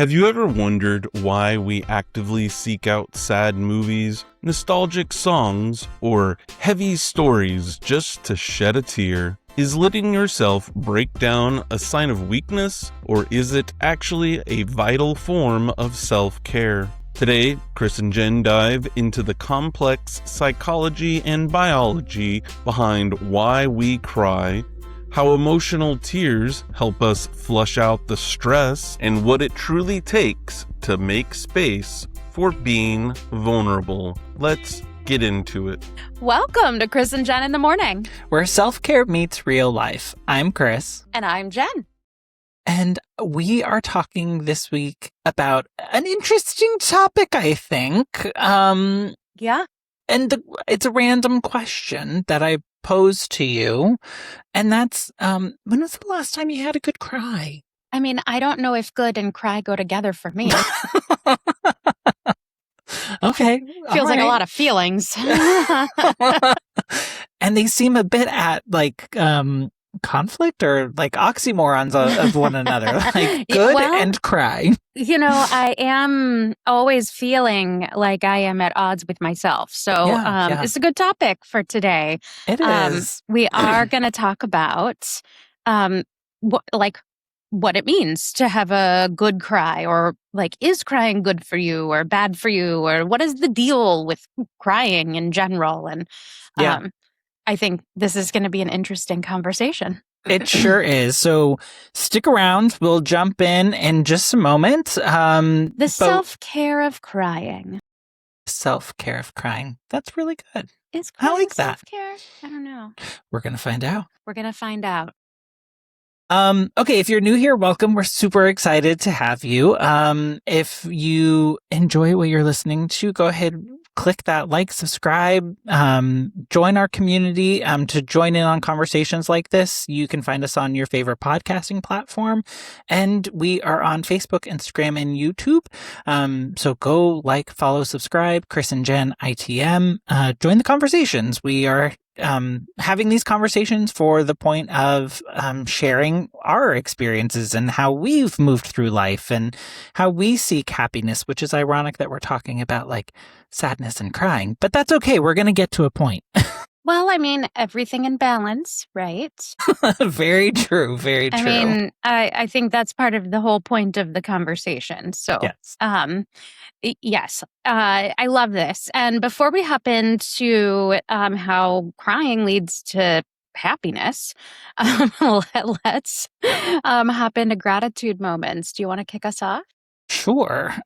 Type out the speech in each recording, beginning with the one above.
Have you ever wondered why we actively seek out sad movies, nostalgic songs, or heavy stories just to shed a tear? Is letting yourself break down a sign of weakness, or is it actually a vital form of self-care? Today, Chris and Jen dive into the complex psychology and biology behind why we cry, how emotional tears help us flush out the stress, and what it truly takes to make space for being vulnerable. Let's get into it. Welcome to Chris and Jen in the Morning, where self-care meets real life. I'm Chris. And I'm Jen. And we are talking this week about an interesting topic, I think. Yeah. And it's a random question that I posed to you. And that's, when was the last time you had a good cry? I mean, I don't know if good and cry go together for me. Okay. Feels like a lot of feelings. And they seem a bit at conflict or like oxymorons of one another, like good and cry. You know, I am always feeling like I am at odds with myself. So it's a good topic for today. It is. We are going to talk about what it means to have a good cry, or like, is crying good for you or bad for you, or what is the deal with crying in general? And I think this is going to be an interesting conversation. It sure is. So stick around. We'll jump in just a moment. Self-care of crying. Self-care of crying. That's really good. Is crying I like that. Self-care? I don't know. We're going to find out. Okay, if you're new here, welcome. We're super excited to have you. If you enjoy what you're listening to, go ahead, click that like, subscribe, join our community to join in on conversations like this. You can find us on your favorite podcasting platform, and we are on Facebook, Instagram, and YouTube. So go like, follow, subscribe, Chris and Jen ITM. Join the conversations. We are having these conversations for the point of sharing our experiences and how we've moved through life and how we seek happiness, which is ironic that we're talking about like sadness and crying, but that's okay. We're going to get to a point. Well, I mean, everything in balance, right? Very true. Very true. I mean, I think that's part of the whole point of the conversation. So, yes, I love this. And before we hop into how crying leads to happiness, let's hop into gratitude moments. Do you want to kick us off? Sure.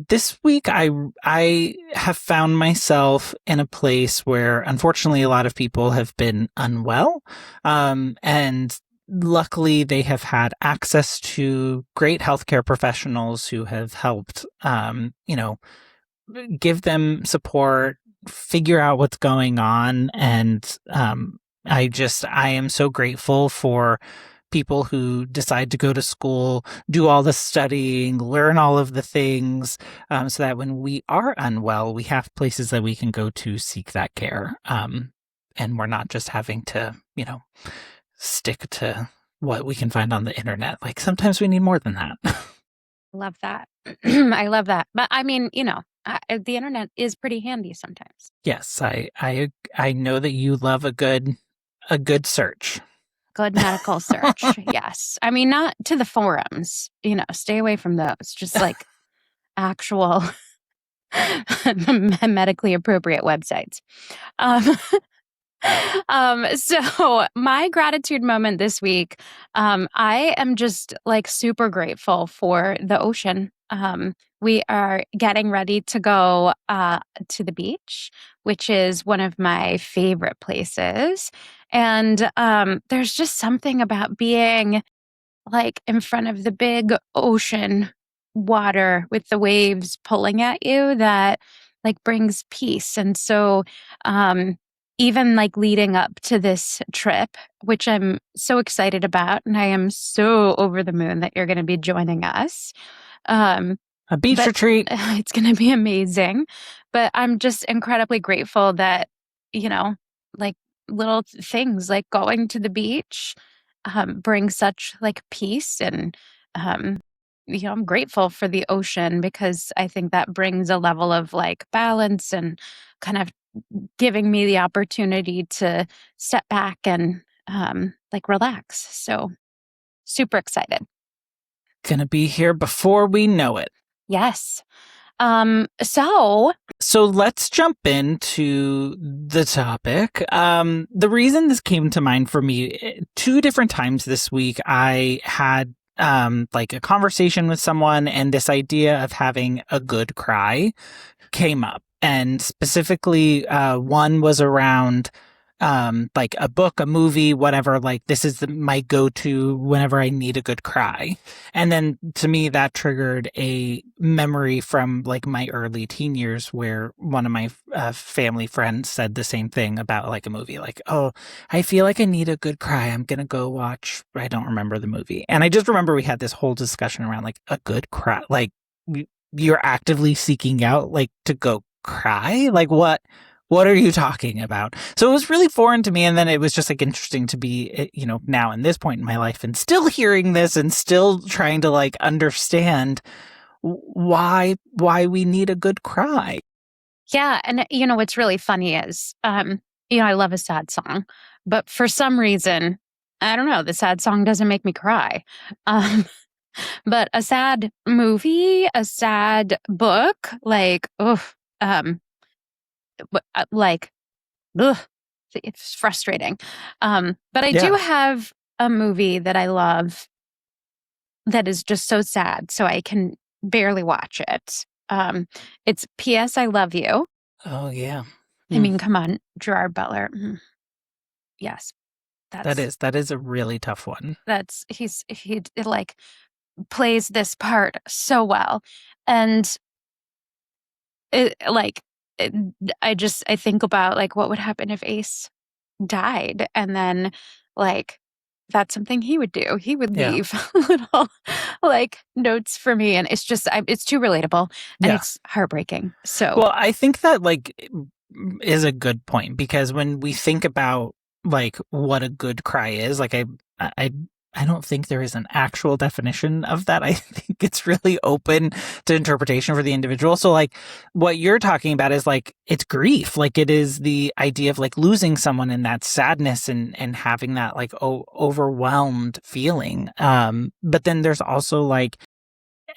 This week, I have found myself in a place where, unfortunately, a lot of people have been unwell, and luckily, they have had access to great healthcare professionals who have helped, give them support, figure out what's going on, and I am so grateful for people who decide to go to school, do all the studying, learn all of the things, so that when we are unwell, we have places that we can go to seek that care. And we're not just having to, stick to what we can find on the internet. Like sometimes we need more than that. Love that. I love that. But I mean, the internet is pretty handy sometimes. Yes, I know that you love a good search. Good medical search. Yes. I mean, not to the forums, stay away from those. Just like actual medically appropriate websites. So my gratitude moment this week, I am just like super grateful for the ocean. We are getting ready to go to the beach, which is one of my favorite places. And there's just something about being like in front of the big ocean water with the waves pulling at you that like brings peace. And so even like leading up to this trip, which I'm so excited about, and I am so over the moon that you're going to be joining us. A beach retreat. It's going to be amazing. But I'm just incredibly grateful that, like little things like going to the beach bring such like peace and I'm grateful for the ocean because I think that brings a level of like balance and kind of giving me the opportunity to step back and like relax. So super excited. Gonna be here before we know it. Yes. So let's jump into the topic. The reason this came to mind for me, 2 different times this week, I had like a conversation with someone, and this idea of having a good cry came up. And specifically, one was around like a book, a movie, whatever. Like, this is my go-to whenever I need a good cry. And then to me, that triggered a memory from like my early teen years where one of my family friends said the same thing about like a movie. Like, oh, I feel like I need a good cry. I'm going to go watch, I don't remember the movie. And I just remember we had this whole discussion around like a good cry. Like, you're actively seeking out like to go cry? Like, what are you talking about? So it was really foreign to me. And then it was just like interesting to be, now in this point in my life and still hearing this and still trying to like understand why we need a good cry. Yeah. And what's really funny is, I love a sad song, but for some reason, I don't know, the sad song doesn't make me cry. But a sad movie, a sad book, like, like, ugh, it's frustrating. But I do have a movie that I love that is just so sad, so I can barely watch it. It's P.S. I Love You. Oh, yeah. I mean, come on, Gerard Butler. Yes. That is a really tough one. He like plays this part so well. And I think about like what would happen if Ace died, and then like that's something he would do. He would leave little like notes for me, and it's just it's too relatable and it's heartbreaking. So well, I think that like is a good point, because when we think about like what a good cry is, like I don't think there is an actual definition of that. I think it's really open to interpretation for the individual. So like what you're talking about is like, it's grief. Like, it is the idea of like losing someone and that sadness and having that like overwhelmed feeling. But then there's also like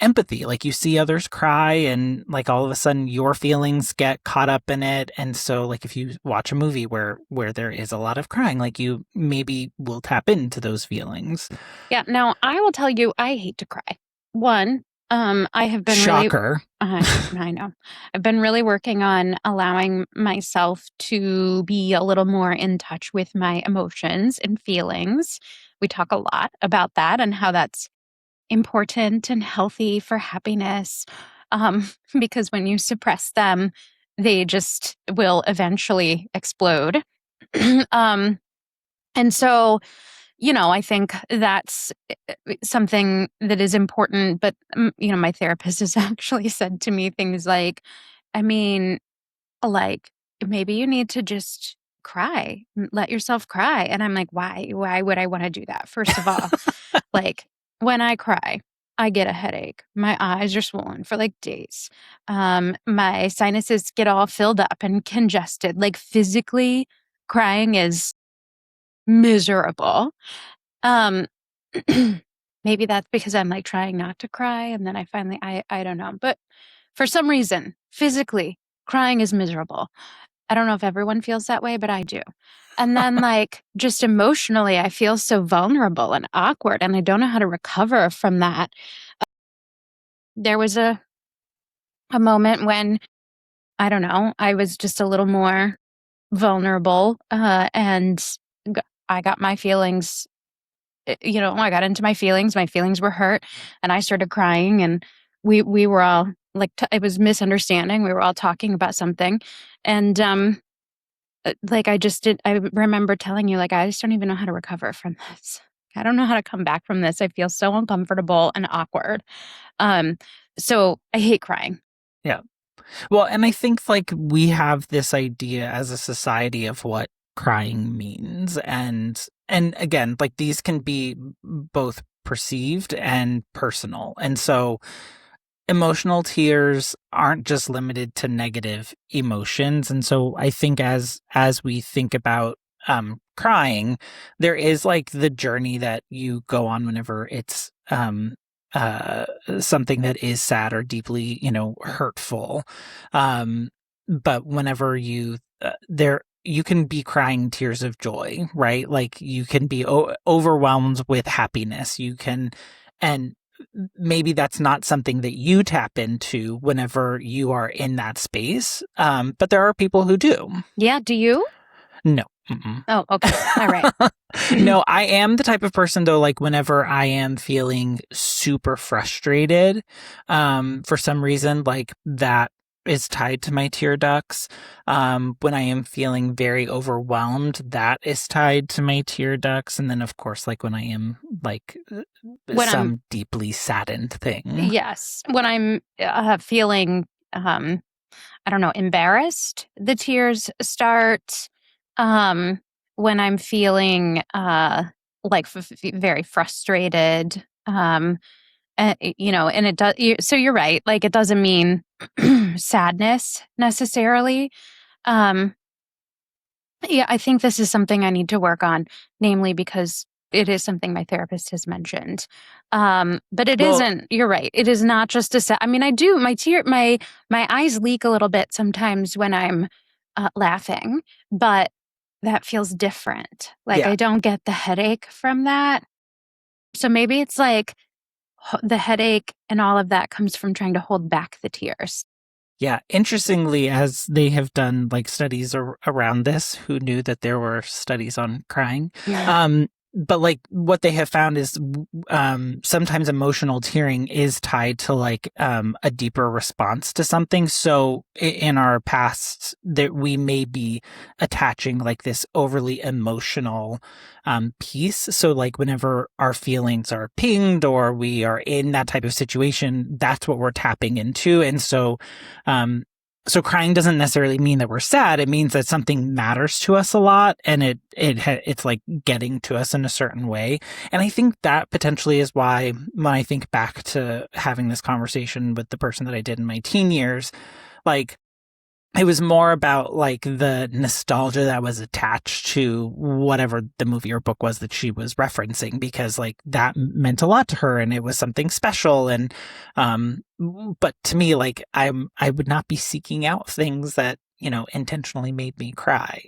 empathy. Like, you see others cry and like all of a sudden your feelings get caught up in it. And so like if you watch a movie where there is a lot of crying, like you maybe will tap into those feelings. Yeah. Now I will tell you, I hate to cry. One, I have been Shocker. I know. I've been really working on allowing myself to be a little more in touch with my emotions and feelings. We talk a lot about that and how that's important and healthy for happiness, because when you suppress them, they just will eventually explode. And so, I think that's something that is important. But, my therapist has actually said to me things like, I mean, like, maybe you need to just cry, let yourself cry. And I'm like, why? Why would I want to do that? First of all, like, when I cry, I get a headache. My eyes are swollen for like days. My sinuses get all filled up and congested. Like, physically, crying is miserable. Maybe that's because I'm like trying not to cry, and then I finally, I don't know. But for some reason, physically, crying is miserable. I don't know if everyone feels that way, but I do. And then like just emotionally, I feel so vulnerable and awkward, and I don't know how to recover from that. There was a moment when, I don't know, I was just a little more vulnerable, and I got my feelings, I got into my feelings were hurt, and I started crying, and we were all like, it was misunderstanding. We were all talking about something. And, like, I remember telling you, like, I just don't even know how to recover from this. I don't know how to come back from this. I feel so uncomfortable and awkward. So I hate crying. Yeah. Well, and I think like we have this idea as a society of what crying means. And again, like these can be both perceived and personal. And so emotional tears aren't just limited to negative emotions. And so I think as we think about crying, there is like the journey that you go on whenever it's something that is sad or deeply, hurtful. But whenever you you can be crying tears of joy, right? Like you can be overwhelmed with happiness. You can, and maybe that's not something that you tap into whenever you are in that space. But there are people who do. Yeah. Do you? No. Oh, okay. All right. No, I am the type of person though, like whenever I am feeling super frustrated, for some reason, like that is tied to my tear ducts. When I am feeling very overwhelmed, that is tied to my tear ducts. And then of course, like when I am like some deeply saddened thing. Yes. When I'm feeling, I don't know, embarrassed, the tears start. When I'm feeling like very frustrated, and it does. So you're right. Like it doesn't mean sadness necessarily. Yeah, I think this is something I need to work on, namely because it is something my therapist has mentioned. But it isn't. You're right. It is not just a. I mean, I do my eyes leak a little bit sometimes when I'm laughing, but that feels different. Like I don't get the headache from that. So maybe it's like the headache and all of that comes from trying to hold back the tears. Yeah. Interestingly, as they have done like studies around this, who knew that there were studies on crying? Yeah. But like what they have found is sometimes emotional tearing is tied to like a deeper response to something. So in our past, that we may be attaching like this overly emotional piece. So like whenever our feelings are pinged or we are in that type of situation, that's what we're tapping into. And so so crying doesn't necessarily mean that we're sad. It means that something matters to us a lot, and it's like getting to us in a certain way. And I think that potentially is why when I think back to having this conversation with the person that I did in my teen years, like it was more about like the nostalgia that was attached to whatever the movie or book was that she was referencing, because like that meant a lot to her and it was something special. And, but to me, like I would not be seeking out things that, intentionally made me cry.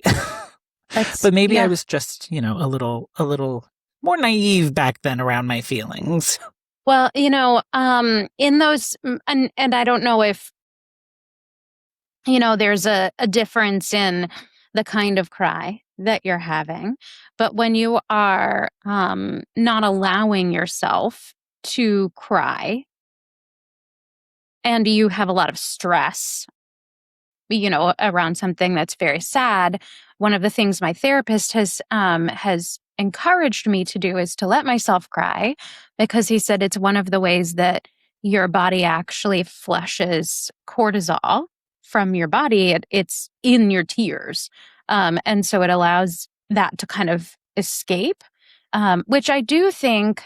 But maybe I was just, a little more naive back then around my feelings. Well, in those, and I don't know if, there's a difference in the kind of cry that you're having. But when you are not allowing yourself to cry and you have a lot of stress, around something that's very sad, one of the things my therapist has encouraged me to do is to let myself cry, because he said it's one of the ways that your body actually flushes cortisol from your body. It's in your tears. And so it allows that to kind of escape, which I do think,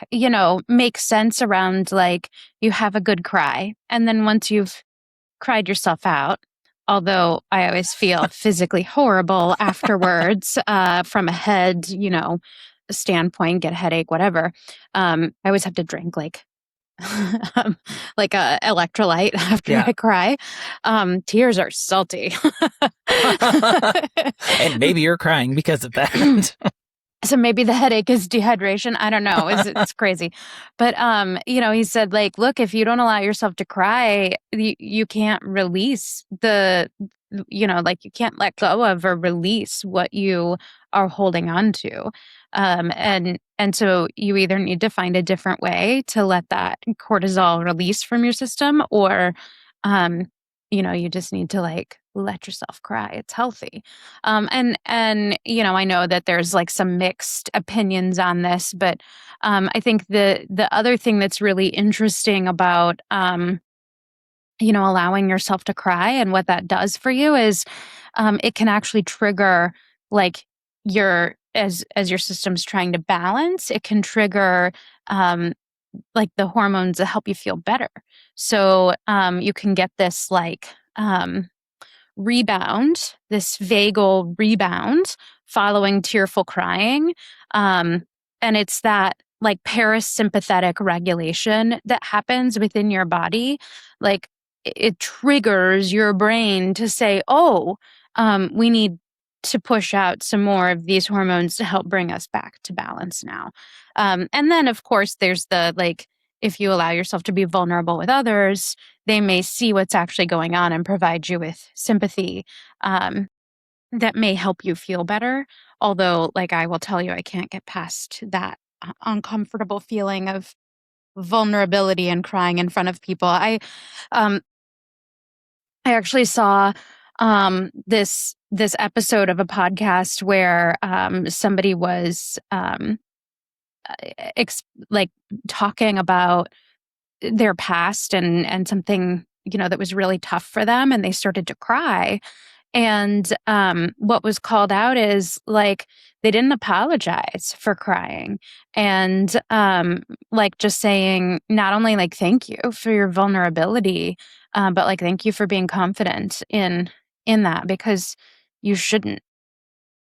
makes sense around like you have a good cry. And then once you've cried yourself out, although I always feel physically horrible afterwards, from a head, standpoint, get a headache, whatever. I always have to drink like like a electrolyte after I cry. Tears are salty. And maybe you're crying because of that. So maybe the headache is dehydration. I don't know. It's crazy. But, he said, like, look, if you don't allow yourself to cry, you can't release like you can't let go of or release what you are holding on to. And so you either need to find a different way to let that cortisol release from your system, or, you just need to like let yourself cry. It's healthy. And I know that there's like some mixed opinions on this, but I think the other thing that's really interesting about allowing yourself to cry and what that does for you is it can actually trigger like your as your system's trying to balance, it can trigger like the hormones that help you feel better. So you can get this like rebound, this vagal rebound following tearful crying. And it's that like parasympathetic regulation that happens within your body. Like it triggers your brain to say, oh, we need to push out some more of these hormones to help bring us back to balance now. And then, of course, there's the like, if you allow yourself to be vulnerable with others, they may see what's actually going on and provide you with sympathy that may help you feel better. Although, like I will tell you, I can't get past that uncomfortable feeling of vulnerability and crying in front of people. I actually saw this episode of a podcast where somebody was like talking about their past and something, you know, that was really tough for them, and they started to cry. And what was called out is like they didn't apologize for crying, and like just saying not only like thank you for your vulnerability, but like thank you for being confident in that, because you shouldn't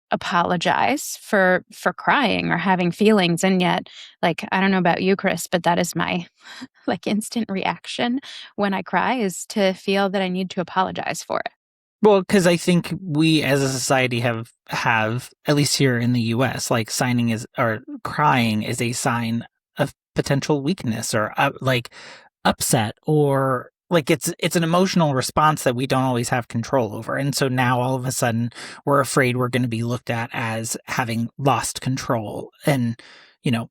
apologize for crying or having feelings. And yet, like, I don't know about you, Chris, but that is my like instant reaction when I cry, is to feel that I need to apologize for it. Well, because I think we as a society have, at least here in the US, like crying is a sign of potential weakness or like upset, or like it's an emotional response that we don't always have control over. And so now all of a sudden we're afraid we're going to be looked at as having lost control and, you know,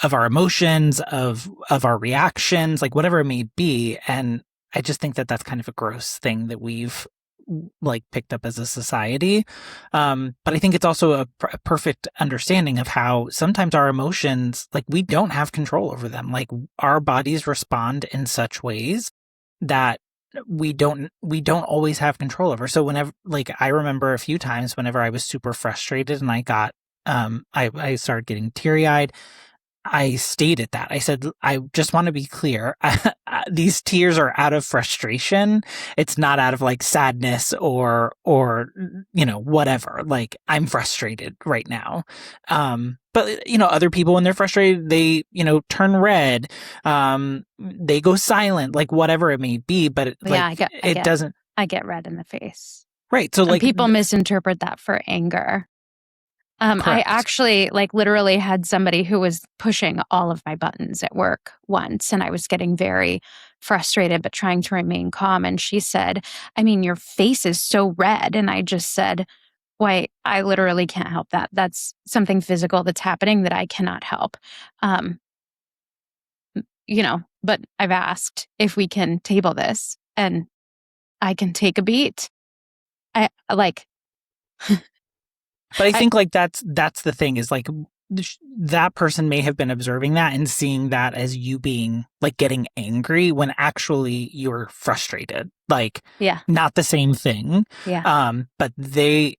of our emotions, of our reactions, like whatever it may be. And I just think that that's kind of a gross thing that we've like picked up as a society. But I think it's also a perfect understanding of how sometimes our emotions, like we don't have control over them. Like our bodies respond in such ways that we don't always have control over. So whenever, like, I remember a few times whenever I was super frustrated and I got, I started getting teary eyed, I stated that. I said, I just want to be clear. These tears are out of frustration. It's not out of like sadness or, you know, whatever. Like I'm frustrated right now. But you know, other people when they're frustrated, they, you know, turn red. They go silent, like whatever it may be, but it doesn't. I get red in the face. Right. So like people misinterpret that for anger. I actually like literally had somebody who was pushing all of my buttons at work once, and I was getting very frustrated, but trying to remain calm. And she said, I mean, your face is so red. And I just said, wait, I literally can't help that. That's something physical that's happening that I cannot help. You know, but I've asked if we can table this and I can take a beat. I like... But I think like that's the thing is like that person may have been observing that and seeing that as you being like getting angry when actually you're frustrated. Like, yeah, not the same thing. Yeah. But they,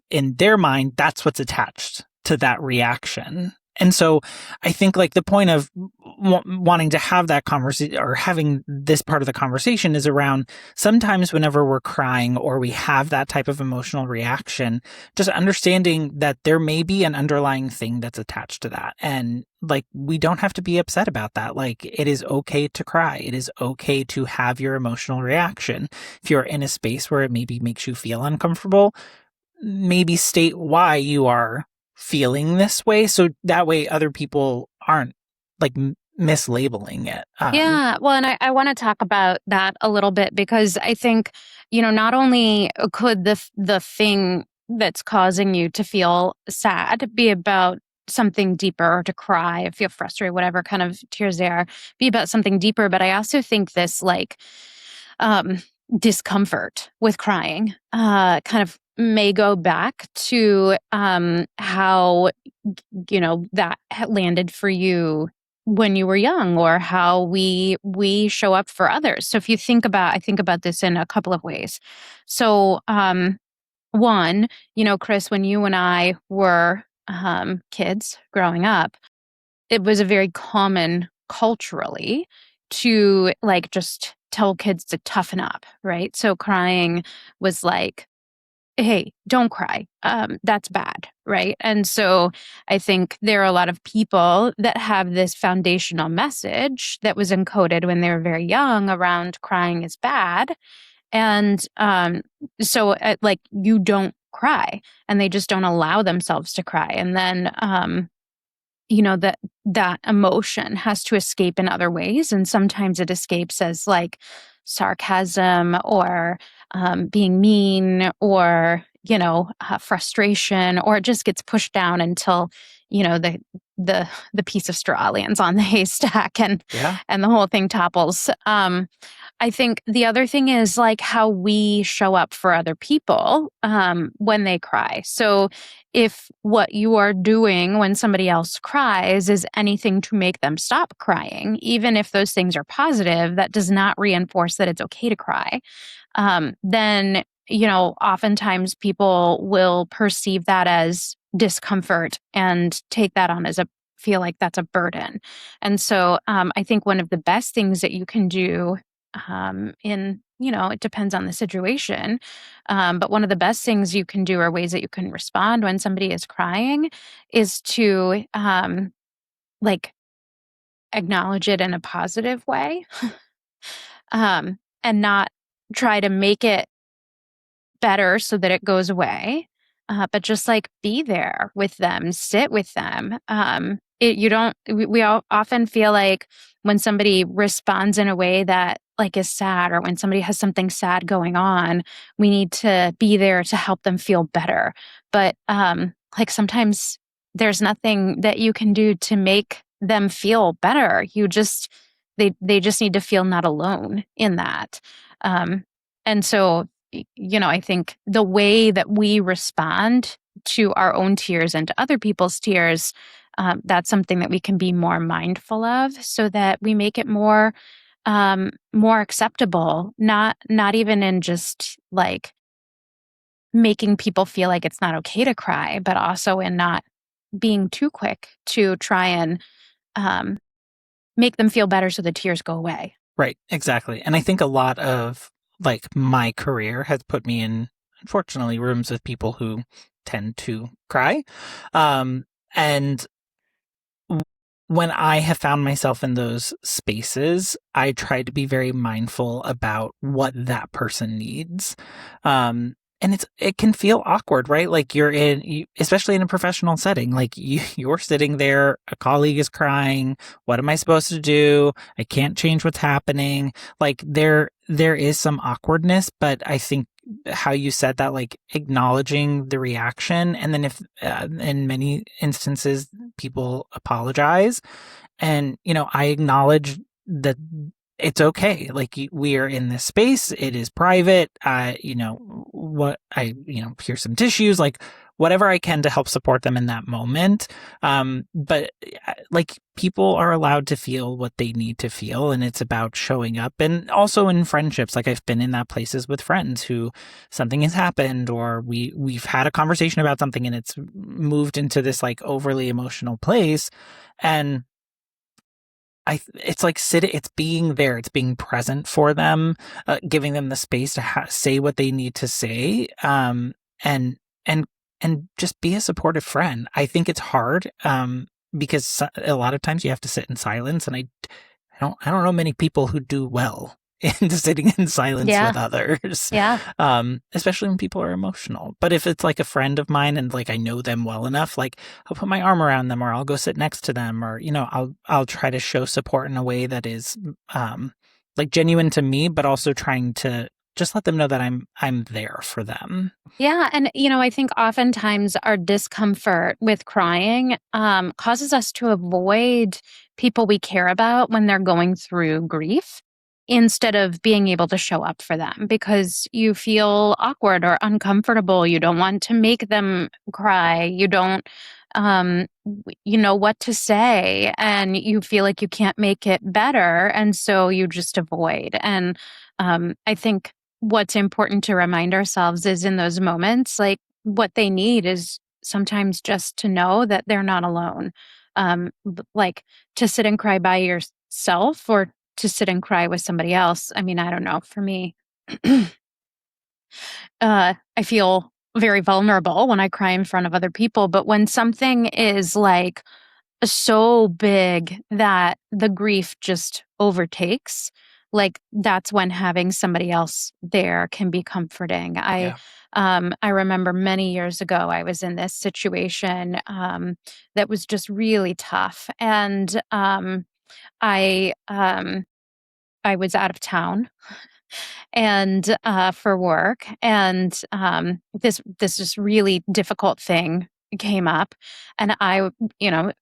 in their mind, that's what's attached to that reaction. And so I think like the point of wanting to have that conversation or having this part of the conversation is around sometimes whenever we're crying or we have that type of emotional reaction, just understanding that there may be an underlying thing that's attached to that. And like, we don't have to be upset about that. Like, it is okay to cry. It is okay to have your emotional reaction. If you're in a space where it maybe makes you feel uncomfortable, maybe state why you are feeling this way, so that way other people aren't like mislabeling it. Yeah, well, and I want to talk about that a little bit, because I think, you know, not only could the thing that's causing you to feel sad be about something deeper, or to cry, feel frustrated, whatever kind of tears they are, be about something deeper, but I also think this like discomfort with crying kind of may go back to how, you know, that landed for you when you were young, or how we show up for others. So if you think about, I think about this in a couple of ways. So one, you know, Chris, when you and I were kids growing up, it was a very common culturally to like just tell kids to toughen up, right? So crying was like, hey, don't cry. That's bad, right? And so I think there are a lot of people that have this foundational message that was encoded when they were very young around crying is bad. And like you don't cry, and they just don't allow themselves to cry. And then that emotion has to escape in other ways, and sometimes it escapes as like sarcasm or being mean or frustration, or it just gets pushed down until the piece of straw lands on the haystack and the whole thing topples. I think the other thing is like how we show up for other people when they cry. So if what you are doing when somebody else cries is anything to make them stop crying, even if those things are positive, that does not reinforce that it's okay to cry. Then, oftentimes people will perceive that as discomfort and take that on as feel like that's a burden. And so I think one of the best things that you can do it depends on the situation. But one of the best things you can do or ways that you can respond when somebody is crying is to like acknowledge it in a positive way and not try to make it better so that it goes away. But just like be there with them, sit with them. We all often feel like when somebody responds in a way that like is sad, or when somebody has something sad going on, we need to be there to help them feel better. But like sometimes there's nothing that you can do to make them feel better. They just need to feel not alone in that. And so I think the way that we respond to our own tears and to other people's tears, that's something that we can be more mindful of, so that we make it more acceptable. Not even in just like making people feel like it's not okay to cry, but also in not being too quick to try and make them feel better so the tears go away. Right, exactly. And I think a lot of like my career has put me in, unfortunately, rooms with people who tend to cry. And when I have found myself in those spaces, I try to be very mindful about what that person needs. And it can feel awkward, right? Like especially in a professional setting, like you're sitting there, a colleague is crying. What am I supposed to do? I can't change what's happening. Like there is some awkwardness, but I think how you said that, like acknowledging the reaction, and then if in many instances people apologize, and I acknowledge that it's okay. Like we are in this space. It is private. Here's some tissues, like whatever I can to help support them in that moment. But like people are allowed to feel what they need to feel, and it's about showing up. And also in friendships, like I've been in that places with friends who something has happened, or we've had a conversation about something and it's moved into this like overly emotional place. And it's like it's being there, it's being present for them, giving them the space to say what they need to say, and just be a supportive friend. I think it's hard, because a lot of times you have to sit in silence, and I don't know many people who do well in sitting in silence with others. Yeah. Especially when people are emotional. But if it's like a friend of mine and like I know them well enough, like I'll put my arm around them, or I'll go sit next to them, or I'll try to show support in a way that is like genuine to me, but also trying to just let them know that I'm there for them. Yeah. And, I think oftentimes our discomfort with crying causes us to avoid people we care about when they're going through grief, instead of being able to show up for them, because you feel awkward or uncomfortable. You don't want to make them cry. You don't know what to say, and you feel like you can't make it better. And so you just avoid. And I think what's important to remind ourselves is in those moments, like what they need is sometimes just to know that they're not alone. Like to sit and cry by yourself or to sit and cry with somebody else. I mean, I don't know. For me, I feel very vulnerable when I cry in front of other people. But when something is like so big that the grief just overtakes, like that's when having somebody else there can be comforting. I remember many years ago I was in this situation that was just really tough, and I was out of town and for work, and this just really difficult thing came up, and I,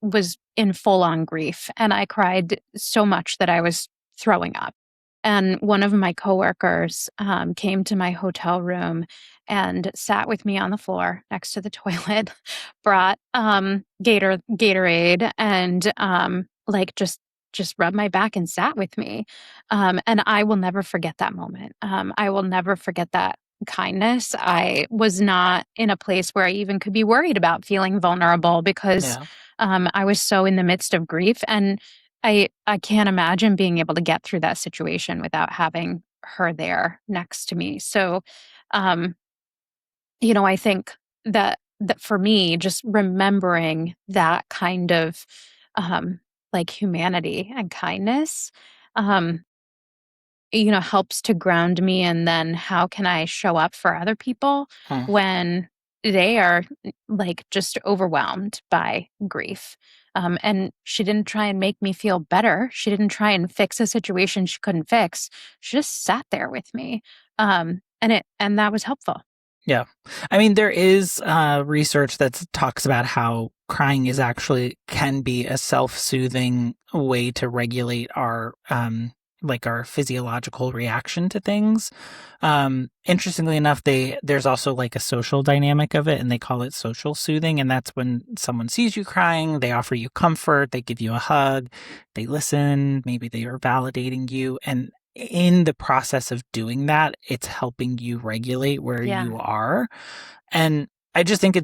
was in full on grief, and I cried so much that I was throwing up. And one of my coworkers came to my hotel room and sat with me on the floor next to the toilet, brought Gatorade, and like just rubbed my back and sat with me. And I will never forget that moment. I will never forget that kindness. I was not in a place where I even could be worried about feeling vulnerable because I was so in the midst of grief. And I can't imagine being able to get through that situation without having her there next to me. So, um, I think that for me, just remembering that kind of like humanity and kindness, um, helps to ground me. And then how can I show up for other people when they are like just overwhelmed by grief? And she didn't try and make me feel better. She didn't try and fix a situation she couldn't fix. She just sat there with me. And that was helpful. Yeah. I mean, there is research that talks about how crying is actually can be a self-soothing way to regulate our like our physiological reaction to things. Interestingly enough, there's also like a social dynamic of it, and they call it social soothing. And that's when someone sees you crying, they offer you comfort, they give you a hug, they listen, maybe they are validating you. And in the process of doing that, it's helping you regulate where you are. And I just think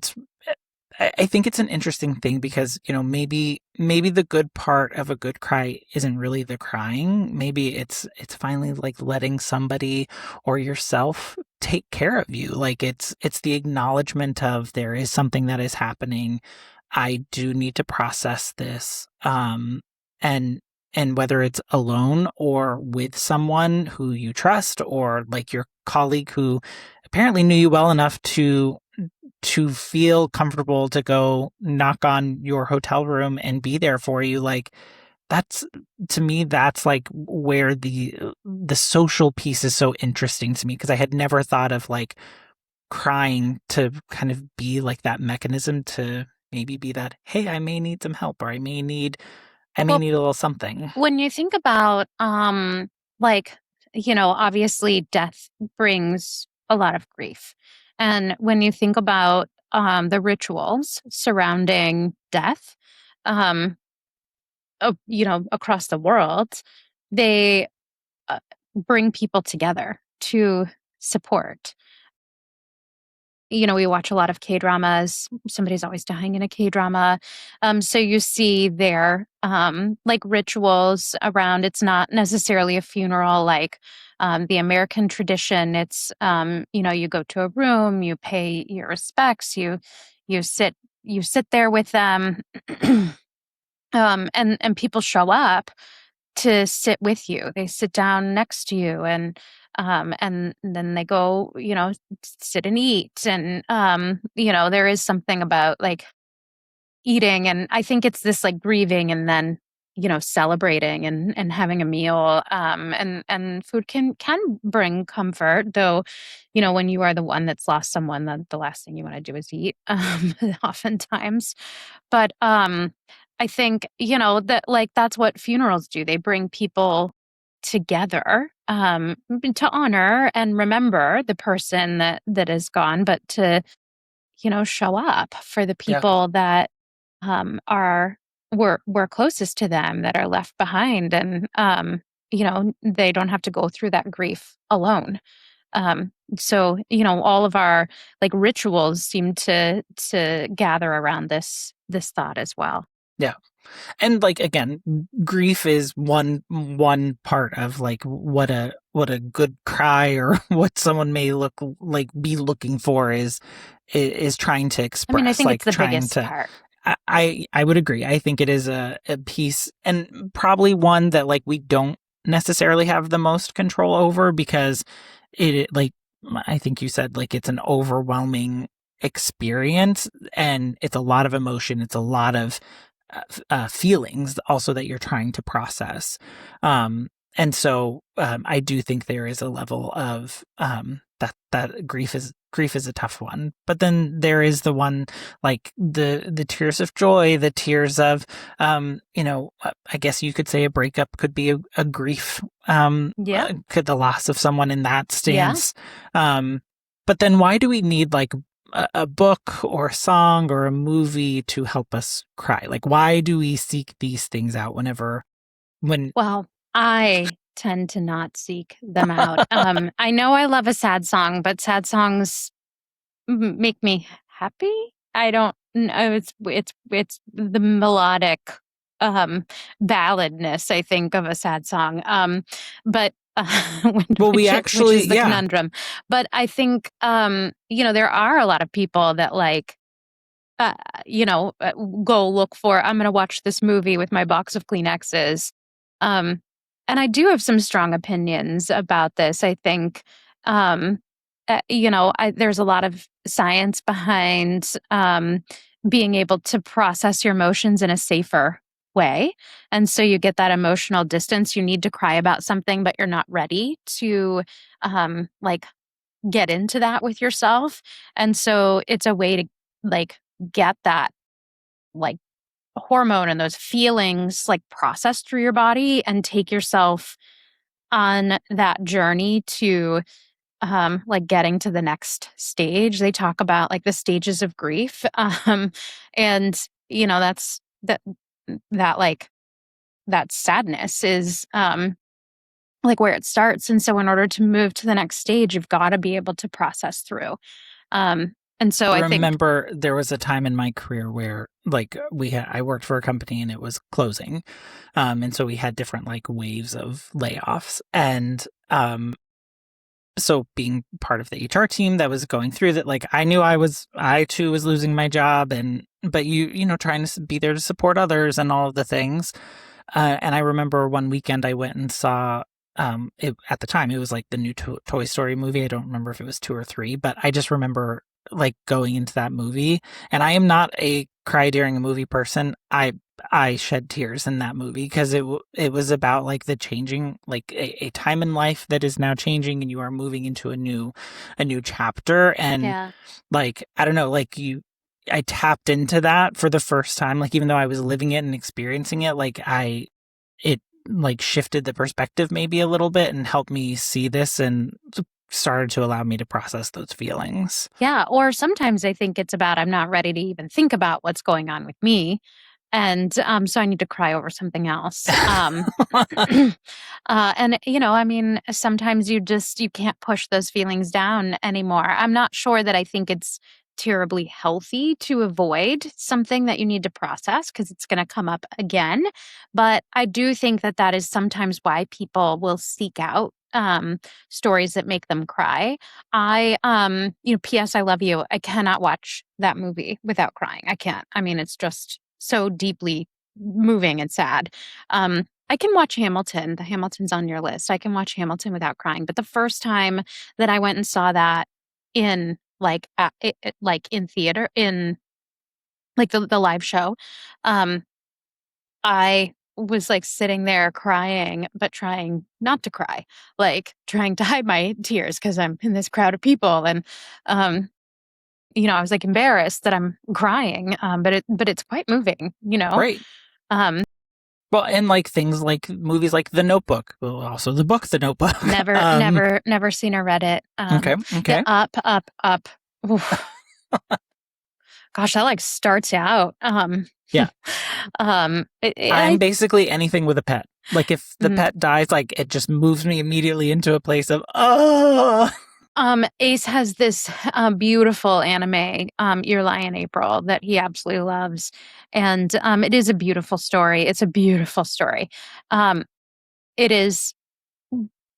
I think it's an interesting thing because, maybe the good part of a good cry isn't really the crying. Maybe it's finally like letting somebody or yourself take care of you. Like it's the acknowledgement of there is something that is happening. I do need to process this. And whether it's alone or with someone who you trust or like your colleague who apparently knew you well enough to feel comfortable to go knock on your hotel room and be there for you, like to me that's like where the social piece is so interesting to me, because I had never thought of like crying to kind of be like that mechanism to maybe be that, hey, I may need some help, or I may need a little something. When you think about like, obviously death brings a lot of grief. And when you think about the rituals surrounding death, um, across the world, they bring people together to support. We watch a lot of K-dramas. Somebody's always dying in a K-drama. So you see their like rituals around. It's not necessarily a funeral like the American tradition. It's you go to a room, you pay your respects, you sit there with them, and people show up to sit with you. They sit down next to you, and then they go, sit and eat. And there is something about like eating, and I think it's this like grieving and then celebrating and having a meal. And food can bring comfort, though when you are the one that's lost someone, the last thing you want to do is eat oftentimes. But I think, that like that's what funerals do. They bring people together to honor and remember the person that is gone, but to, show up for the people that are were closest to them, that are left behind. And they don't have to go through that grief alone. So, all of our like rituals seem to gather around this thought as well. Yeah. And like, again, grief is one part of like what a good cry or what someone may be looking for is trying to express. I mean, I think like it's the trying biggest to part. I would agree. I think it is a piece, and probably one that like we don't necessarily have the most control over, because it like I think you said, like, it's an overwhelming experience, and it's a lot of emotion. It's a lot of feelings also that you're trying to process. And so I do think there is a level of that grief is a tough one. But then there is the one like the tears of joy, the tears of I guess you could say a breakup could be a grief. Could the loss of someone in that stance. But then why do we need like a book or a song or a movie to help us cry? Like, why do we seek these things out Well, I tend to not seek them out. I know I love a sad song, but sad songs make me happy. I don't know. It's the melodic balladness, I think, of a sad song. But which is the conundrum. But I think there are a lot of people that like go look for, I'm going to watch this movie with my box of Kleenexes. And I do have some strong opinions about this. I think, there's a lot of science behind being able to process your emotions in a safer way. And so you get that emotional distance. You need to cry about something, but you're not ready to get into that with yourself. And so it's a way to like get that like hormone and those feelings like processed through your body and take yourself on that journey to like getting to the next stage. They talk about like the stages of grief. And that's that sadness is like where it starts. And so in order to move to the next stage, you've got to be able to process through. And so I remember there was a time in my career where like I worked for a company and it was closing. And so we had different like waves of layoffs. And so being part of the HR team that was going through that, like I knew I too was losing my job, but trying to be there to support others and all of the things. And I remember one weekend I went and saw at the time it was like the new Toy Story movie. I don't remember if it was 2 or 3, but I just remember like going into that movie, and I am not a cry during a movie person. I shed tears in that movie because it was about like the changing, like a time in life that is now changing, and you are moving into a new chapter. And like, I don't know, like I tapped into that for the first time. Like, even though I was living it and experiencing it, like it like shifted the perspective maybe a little bit and helped me see this and started to allow me to process those feelings. Yeah. Or sometimes I think it's about, I'm not ready to even think about what's going on with me. And so I need to cry over something else. And, I mean, sometimes you can't push those feelings down anymore. I'm not sure that I think it's terribly healthy to avoid something that you need to process because it's going to come up again. But I do think that is sometimes why people will seek out stories that make them cry. P.S. I Love You. I cannot watch that movie without crying. I can't. I mean, it's just so deeply moving and sad. I can watch Hamilton. The Hamilton's on your list. I can watch Hamilton without crying. But the first time that I went and saw that in in theater, in like the live show, I was like sitting there crying, but trying not to cry, like trying to hide my tears because I'm in this crowd of people. And, I was like embarrassed that I'm crying, but it's quite moving, Right. Well, and like things like movies like The Notebook, well, also the book The Notebook. Never seen or read it. Okay. Yeah, up. Gosh, that like starts out. Yeah. I'm basically anything with a pet. Like if the pet dies, like it just moves me immediately into a place of, oh. Ace has this beautiful anime, Your Lie in April, that he absolutely loves. And it is a beautiful story. It's a beautiful story. It is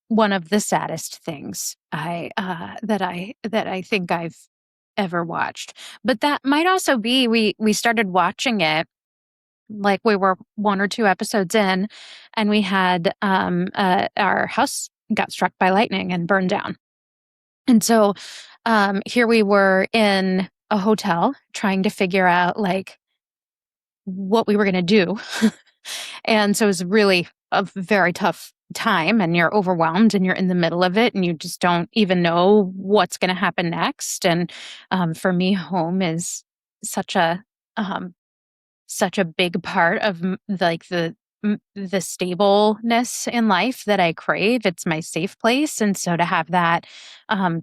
one of the saddest things that I think I've ever watched. But that might also be we started watching it like we were 1 or 2 episodes in, and we had our house got struck by lightning and burned down. And so here we were in a hotel trying to figure out like what we were going to do. And so it was really a very tough time, and you're overwhelmed and you're in the middle of it and you just don't even know what's going to happen next. And for me, home is such a um, such a big part of like the stableness in life that I crave. It's my safe place. And so to have that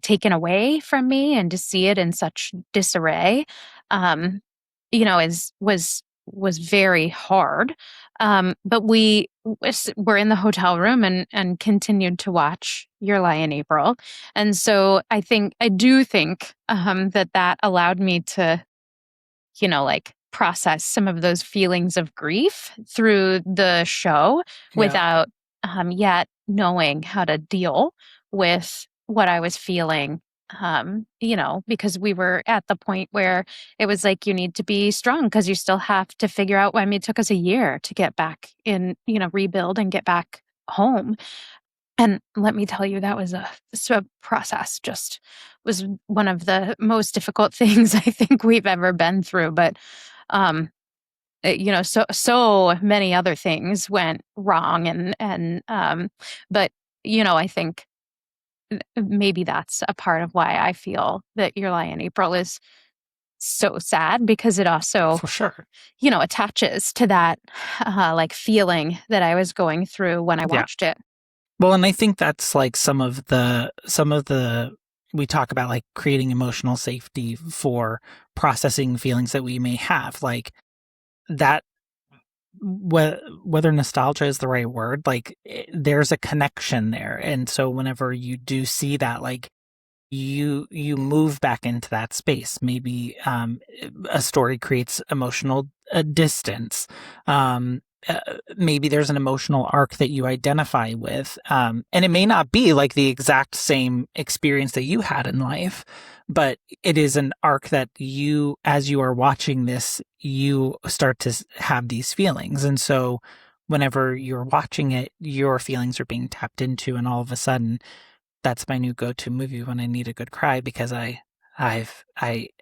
taken away from me and to see it in such disarray, was very hard. But we were in the hotel room and continued to watch Your Lie in April. And so I do think that allowed me to, like process some of those feelings of grief through the show without yet knowing how to deal with what I was feeling. Because we were at the point where it was like, you need to be strong because you still have to figure out. I mean, it took us a year to get back in, rebuild and get back home. And let me tell you, that was a process, just was one of the most difficult things I think we've ever been through. But, so many other things went wrong. But, I think maybe that's a part of why I feel that Your Lie in April is so sad, because it also, For sure. Attaches to that, like feeling that I was going through when I watched it. Well, and I think that's like some of the we talk about like creating emotional safety for processing feelings that we may have, like that, whether nostalgia is the right word, like there's a connection there. And so whenever you do see that, like you move back into that space. Maybe a story creates emotional distance. Maybe there's an emotional arc that you identify with. And it may not be like the exact same experience that you had in life, but it is an arc that you, as you are watching this, you start to have these feelings. And so whenever you're watching it, your feelings are being tapped into, and all of a sudden, that's my new go-to movie when I need a good cry, because I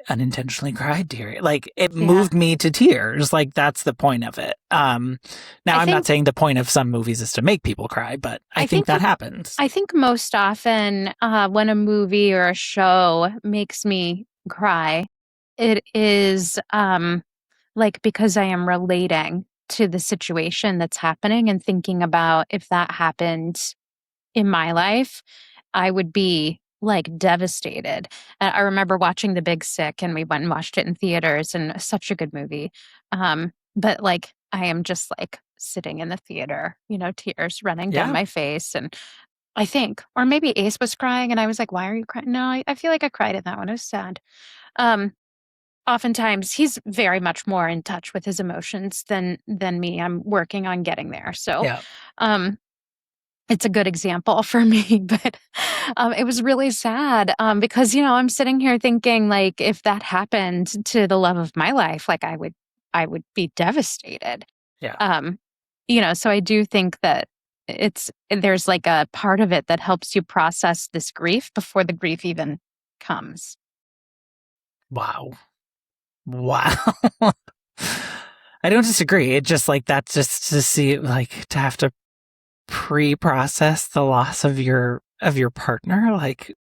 unintentionally cried during it. Like it moved me to tears. Like that's the point of it. Now I'm not saying the point of some movies is to make people cry, but I think that happens. I think most often when a movie or a show makes me cry, it is like because I am relating to the situation that's happening and thinking about if that happened in my life, I would be like devastated. I remember watching The Big Sick, and we went and watched it in theaters, and such a good movie. But like I am just like sitting in the theater, tears running down my face. And I think, or maybe Ace was crying and I was like, why are you crying? No, I feel like I cried in that one. It was sad. Oftentimes he's very much more in touch with his emotions than me. I'm working on getting there. So, it's a good example for me, but it was really sad because, I'm sitting here thinking like, if that happened to the love of my life, like I would be devastated. So I do think that there's like a part of it that helps you process this grief before the grief even comes. Wow. I don't disagree. It just like, that's just to see, like, to have to pre-process the loss of your partner, like,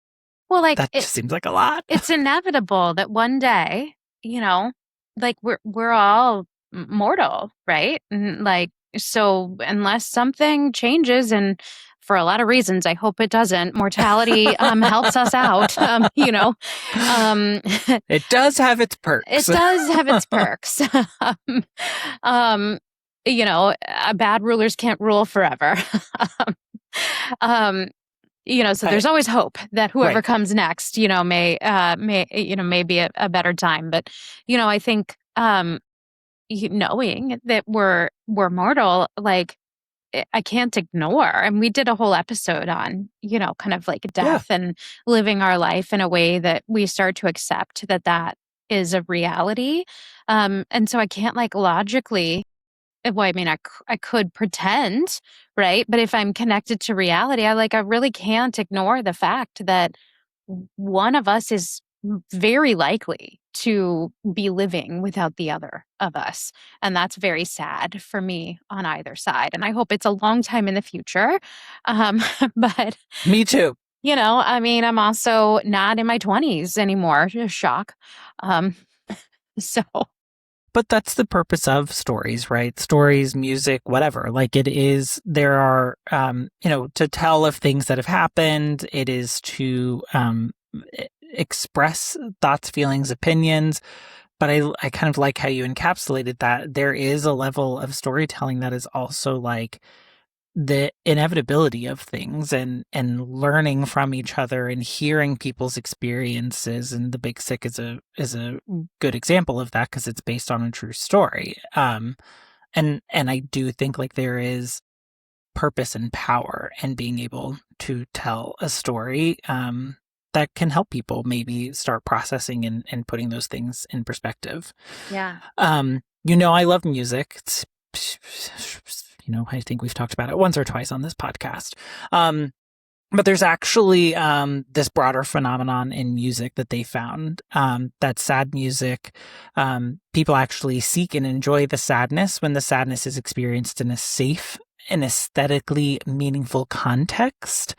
well, like that just seems like a lot. It's inevitable that one day, like we're all mortal, right? And like, so unless something changes, and for a lot of reasons, I hope it doesn't, mortality helps us out. It does have its perks. It does have its perks. Bad rulers can't rule forever. So there's always hope that whoever Right. comes next, may be a better time. But, I think, knowing that we're mortal, like, I can't ignore. And we did a whole episode on, kind of like Yeah. death and living our life in a way that we start to accept that is a reality. And so I can't, like, logically, well, I mean, I could pretend, right? But if I'm connected to reality, I really can't ignore the fact that one of us is very likely to be living without the other of us. And that's very sad for me on either side. And I hope it's a long time in the future. But, Me too. I mean, I'm also not in my 20s anymore. Shock. So. But that's the purpose of stories, right? Stories, music, whatever. Like it is, there are, to tell of things that have happened. It is to express thoughts, feelings, opinions. But I kind of like how you encapsulated that. There is a level of storytelling that is also like the inevitability of things and learning from each other and hearing people's experiences. And The Big Sick is a good example of that because it's based on a true story. And I do think like there is purpose and power in being able to tell a story that can help people maybe start processing and putting those things in perspective. Yeah. I love music. It's, I think we've talked about it once or twice on this podcast. But there's actually this broader phenomenon in music that they found, that sad music, people actually seek and enjoy the sadness when the sadness is experienced in a safe and aesthetically meaningful context.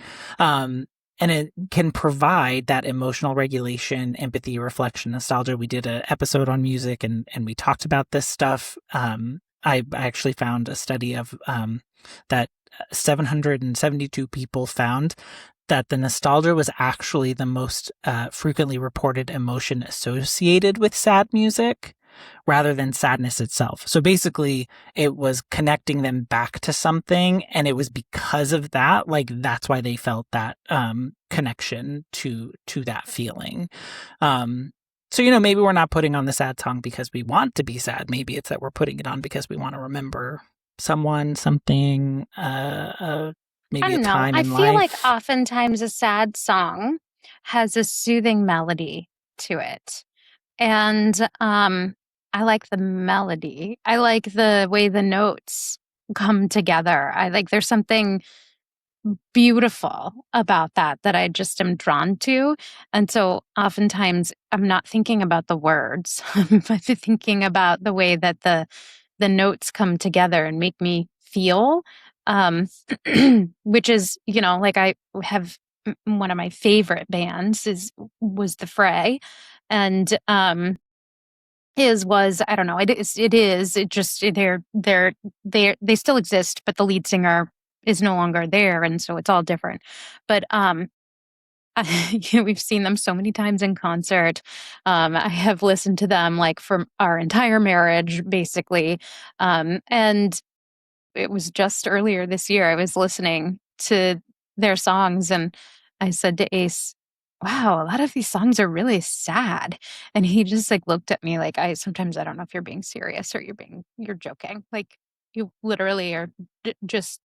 And it can provide that emotional regulation, empathy, reflection, nostalgia. We did an episode on music and we talked about this stuff. I actually found a study of that 772 people found that the nostalgia was actually the most frequently reported emotion associated with sad music rather than sadness itself. So basically, it was connecting them back to something, and it was because of that, like that's why they felt that connection to that feeling. So, maybe we're not putting on the sad song because we want to be sad. Maybe it's that we're putting it on because we want to remember someone, something, maybe I a don't know. time I in feel like life. oftentimes a sad song has a soothing melody to it. And I like the melody. I like the way the notes come together. There's something beautiful about that I just am drawn to. And so oftentimes I'm not thinking about the words, but thinking about the way that the notes come together and make me feel, which is, like I have one of my favorite bands was The Fray. And I don't know, they still exist, but the lead singer is no longer there, and so it's all different. But we've seen them so many times in concert. I have listened to them like for our entire marriage, basically. And it was just earlier this year I was listening to their songs, and I said to Ace, wow, a lot of these songs are really sad. And he just like looked at me like, sometimes I don't know if you're being serious or you're joking. Like, you literally are just